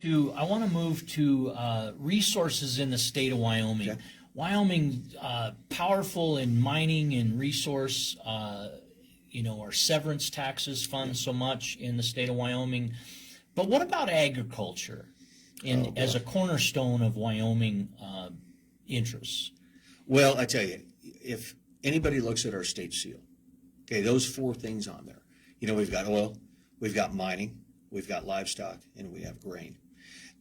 to move to resources in the state of Wyoming. Okay. Wyoming, powerful in mining and resource. Our severance taxes fund so much in the state of Wyoming. But what about agriculture as a cornerstone of Wyoming interests? Well, I tell you, if anybody looks at our state seal, okay, those four things on there, we've got oil, we've got mining, we've got livestock, and we have grain.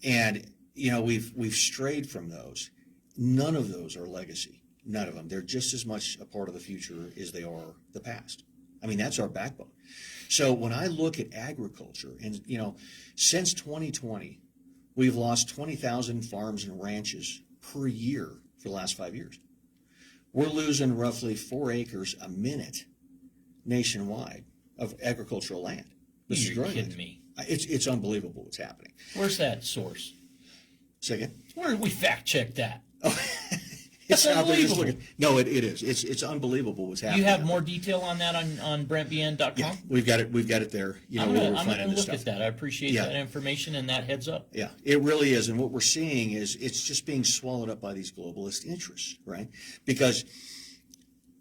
And, we've strayed from those. None of those are legacy. None of them. They're just as much a part of the future as they are the past. I mean, that's our backbone. So when I look at agriculture, and, since 2020, we've lost 20,000 farms and ranches per year for the last 5 years. We're losing roughly 4 acres a minute nationwide of agricultural land. This You're kidding me. It's unbelievable what's happening. Where's that source? Say again? Where did we fact check that? Oh, That's unbelievable. No, it is. It's unbelievable what's happening. You have more detail on that on BrentBN.com? Yeah, we've got it there. I'm going to look at that. I appreciate that information and that heads up. Yeah, it really is. And what we're seeing is it's just being swallowed up by these globalist interests, right? Because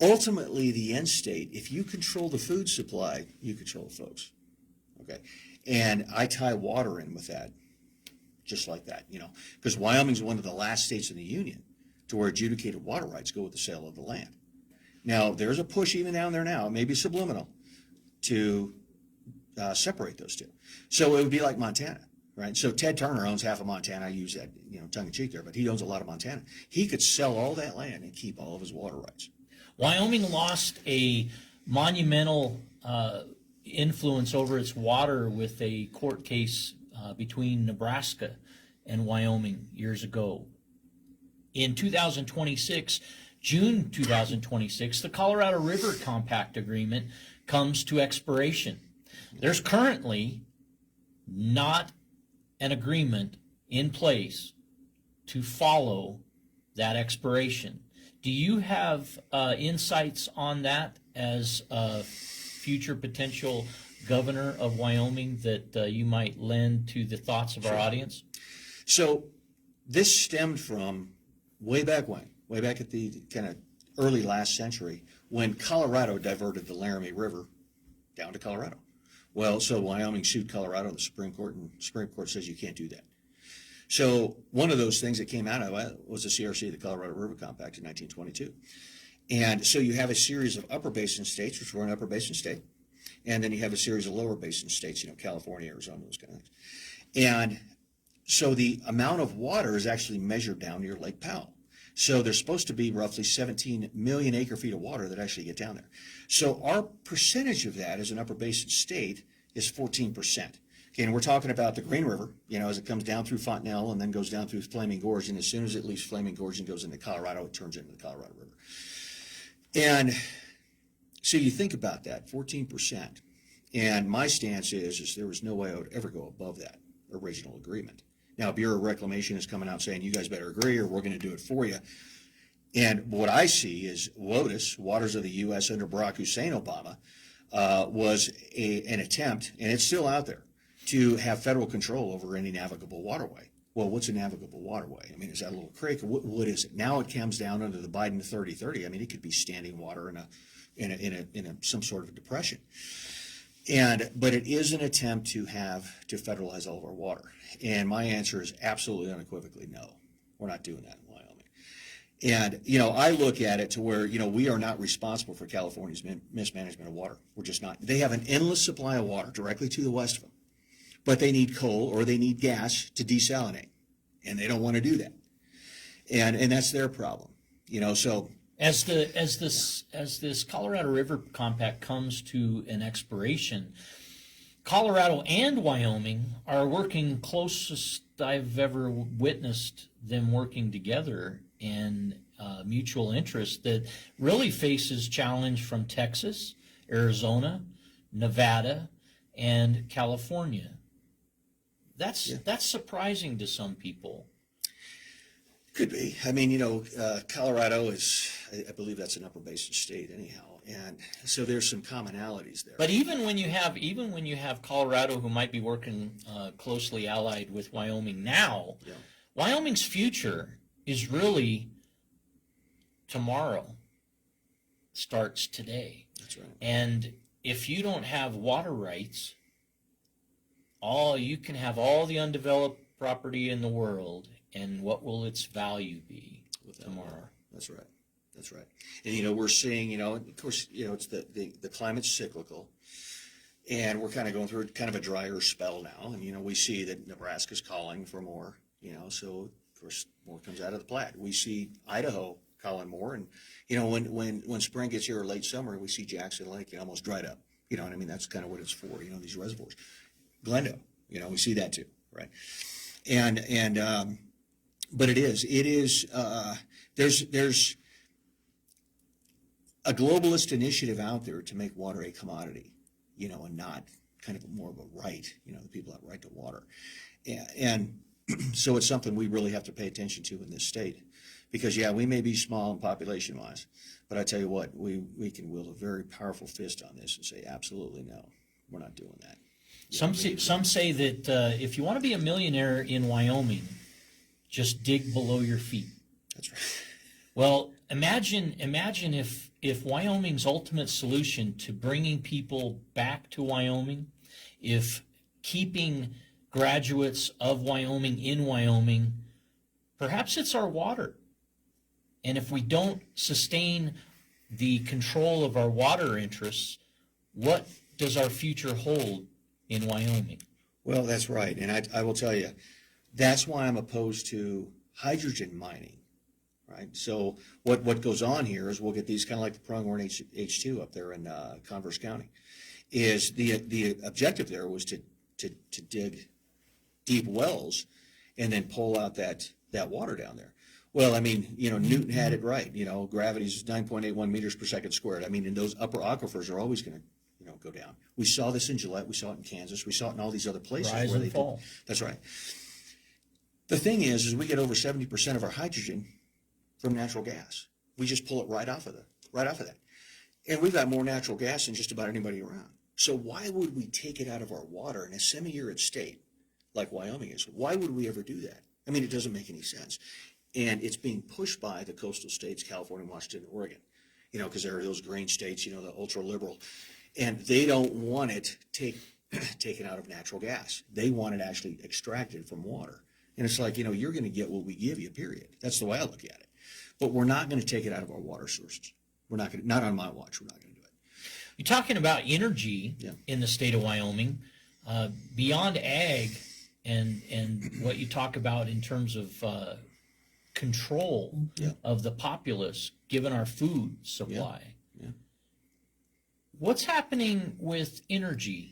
ultimately the end state, if you control the food supply, you control the folks, okay? And I tie water in with that, just like that, because Wyoming's one of the last states in the union to where adjudicated water rights go with the sale of the land. Now, there's a push even down there now, maybe subliminal, to separate those two. So it would be like Montana, right? So Ted Turner owns half of Montana. I use that, tongue-in-cheek there, but he owns a lot of Montana. He could sell all that land and keep all of his water rights. Wyoming lost a monumental influence over its water with a court case between Nebraska and Wyoming years ago. In 2026, June 2026, the Colorado River Compact Agreement comes to expiration. There's currently not an agreement in place to follow that expiration. Do you have insights on that as a future potential governor of Wyoming that you might lend to the thoughts of our audience? So this stemmed from way back at the kind of early last century, when Colorado diverted the Laramie River down to Colorado. Well, so Wyoming sued Colorado in the Supreme Court, and the Supreme Court says you can't do that. So one of those things that came out of it was the CRC, the Colorado River Compact in 1922. And so you have a series of upper basin states, which were an upper basin state, and then you have a series of lower basin states, California, Arizona, those kind of things. And so the amount of water is actually measured down near Lake Powell. So there's supposed to be roughly 17 million acre feet of water that actually get down there. So our percentage of that as an upper basin state is 14%. Okay, and we're talking about the Green River, as it comes down through Fontenelle and then goes down through Flaming Gorge. And as soon as it leaves Flaming Gorge and goes into Colorado, it turns into the Colorado River. And so you think about that, 14%. And my stance is there was no way I would ever go above that original agreement. Now, Bureau of Reclamation is coming out saying, you guys better agree or we're going to do it for you. And what I see is WOTUS, Waters of the U.S. under Barack Hussein Obama, was an attempt, and it's still out there, to have federal control over any navigable waterway. Well, what's a navigable waterway? I mean, is that a little creek? What is it? Now it comes down under the Biden 30-30. I mean, it could be standing water in some sort of a depression. But it is an attempt to federalize all of our water. And my answer is absolutely unequivocally no. We're not doing that in Wyoming. And, I look at it to where, we are not responsible for California's mismanagement of water. We're just not. They have an endless supply of water directly to the west of them. But they need coal or they need gas to desalinate. And they don't want to do that. And that's their problem. So As this Colorado River Compact comes to an expiration, Colorado and Wyoming are working closest I've ever witnessed them working together in mutual interest that really faces challenge from Texas, Arizona, Nevada, and California. That's surprising to some people. Could be. I mean, Colorado is, I believe that's an upper basin state anyhow. And so there's some commonalities there. But even when you have Colorado, who might be working closely allied with Wyoming now, Yeah. Wyoming's future is really tomorrow. Starts today. That's right. And if you don't have water rights, you can have all the undeveloped property in the world, and what will its value be tomorrow? That's right. That's right. And, we're seeing, of course, it's the climate's cyclical, and we're kind of going through kind of a drier spell now. And, we see that Nebraska's calling for more, so of course more comes out of the Platte. We see Idaho calling more, and, when spring gets here or late summer, we see Jackson Lake almost dried up. You know what I mean? That's kind of what it's for, these reservoirs. Glendale, we see that too, right? But it is, there's a globalist initiative out there to make water a commodity, and not kind of more of a right, the people have right to water. And so it's something we really have to pay attention to in this state, because we may be small in population wise, but I tell you what, we can wield a very powerful fist on this and say, absolutely no, we're not doing that. Some say that if you want to be a millionaire in Wyoming, just dig below your feet. That's right. Well, imagine if Wyoming's ultimate solution to bringing people back to Wyoming, if keeping graduates of Wyoming in Wyoming, perhaps it's our water. And if we don't sustain the control of our water interests, what does our future hold in Wyoming? Well, that's right. And I will tell you, that's why I'm opposed to hydrogen mining, right? So what goes on here is we'll get these kind of like the pronghorn H2 up there in Converse County. Is the objective there was to dig deep wells and then pull out that water down there. Well, I mean, Newton had it right. Gravity's 9.81 meters per second squared. I mean, and those upper aquifers are always going to go down. We saw this in Gillette. We saw it in Kansas. We saw it in all these other places. Rise where and fall. That's right. The thing is we get over 70% of our hydrogen from natural gas. We just pull it right off of that. And we've got more natural gas than just about anybody around. So why would we take it out of our water in a semi-arid state like Wyoming is? Why would we ever do that? I mean, it doesn't make any sense. And it's being pushed by the coastal states, California, Washington, Oregon, because there are those green states, the ultra-liberal. And they don't want it taken out of natural gas. They want it actually extracted from water. And it's like, you're going to get what we give you, period. That's the way I look at it. But we're not going to take it out of our water sources. We're not going to, not on my watch, we're not going to do it. You're talking about energy in the state of Wyoming, beyond ag and what you talk about in terms of control of the populace, given our food supply. Yeah. What's happening with energy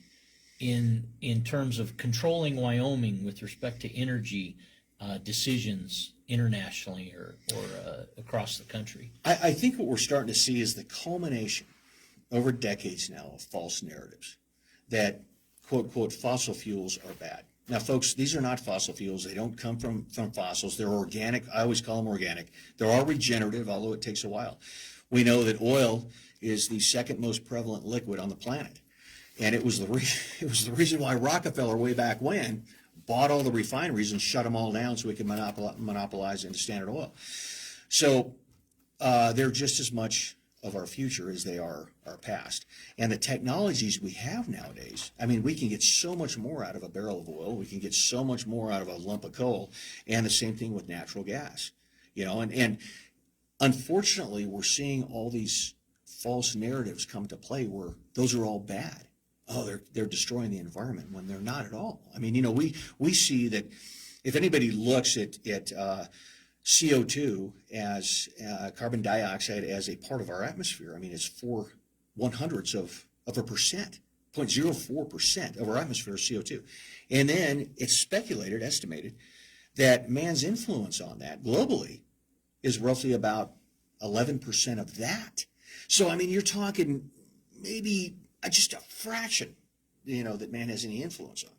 in terms of controlling Wyoming with respect to energy decisions internationally or across the country? I think what we're starting to see is the culmination over decades now of false narratives that, quote, quote, fossil fuels are bad. Now, folks, these are not fossil fuels. They don't come from fossils. They're organic. I always call them organic. They're all regenerative, although it takes a while. We know that oil is the second most prevalent liquid on the planet. And it was the reason why Rockefeller, way back when, bought all the refineries and shut them all down so we could monopolize into Standard Oil. So they're just as much of our future as they are our past. And the technologies we have nowadays, I mean, we can get so much more out of a barrel of oil. We can get so much more out of a lump of coal. And the same thing with natural gas. And unfortunately, we're seeing all these false narratives come to play where those are all bad. Oh, they're destroying the environment when they're not at all. I mean, we see that if anybody looks at CO2 as carbon dioxide as a part of our atmosphere, I mean, it's 0.04%, 0.04% of our atmosphere is CO2. And then it's estimated that man's influence on that globally is roughly about 11% of that. So, I mean, you're talking maybe just a fraction, that man has any influence on.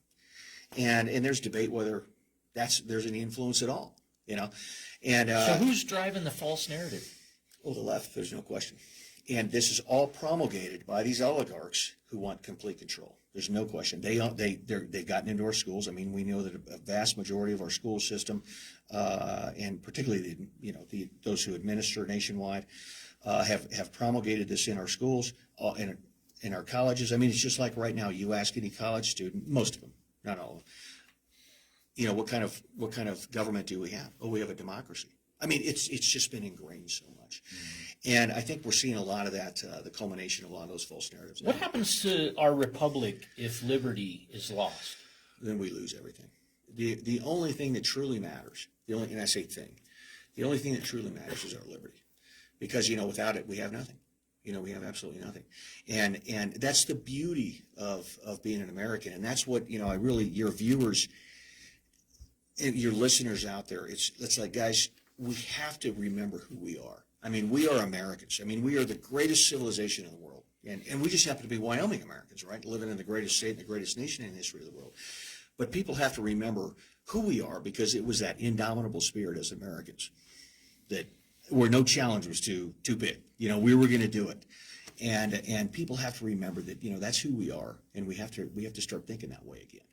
And there's debate whether there's any influence at all. you know? And, So who's driving the false narrative? well, the left, there's no question. And this is all promulgated by these oligarchs who want complete control. There's no question. They've gotten into our schools. I mean, we know that a vast majority of our school system, and particularly those who administer nationwide, have promulgated this in our schools, in our colleges. I mean, it's just like right now. You ask any college student, most of them, not all of them, what kind of government do we have? Oh, we have a democracy. I mean, it's just been ingrained so much. And I think we're seeing a lot of that, the culmination of a lot of those false narratives now. What happens to our republic if liberty is lost? Then we lose everything. The only thing that truly matters, and I say thing, the only thing that truly matters is our liberty. Because, without it, we have nothing. We have absolutely nothing. And that's the beauty of being an American. And that's what, your viewers and your listeners out there, it's like, guys, we have to remember who we are. I mean, we are Americans. I mean, we are the greatest civilization in the world. And we just happen to be Wyoming Americans, right? Living in the greatest state and the greatest nation in the history of the world. But people have to remember who we are, because it was that indomitable spirit as Americans that where no challenge was too big. We were going to do it. And people have to remember that, that's who we are. And we have to start thinking that way again.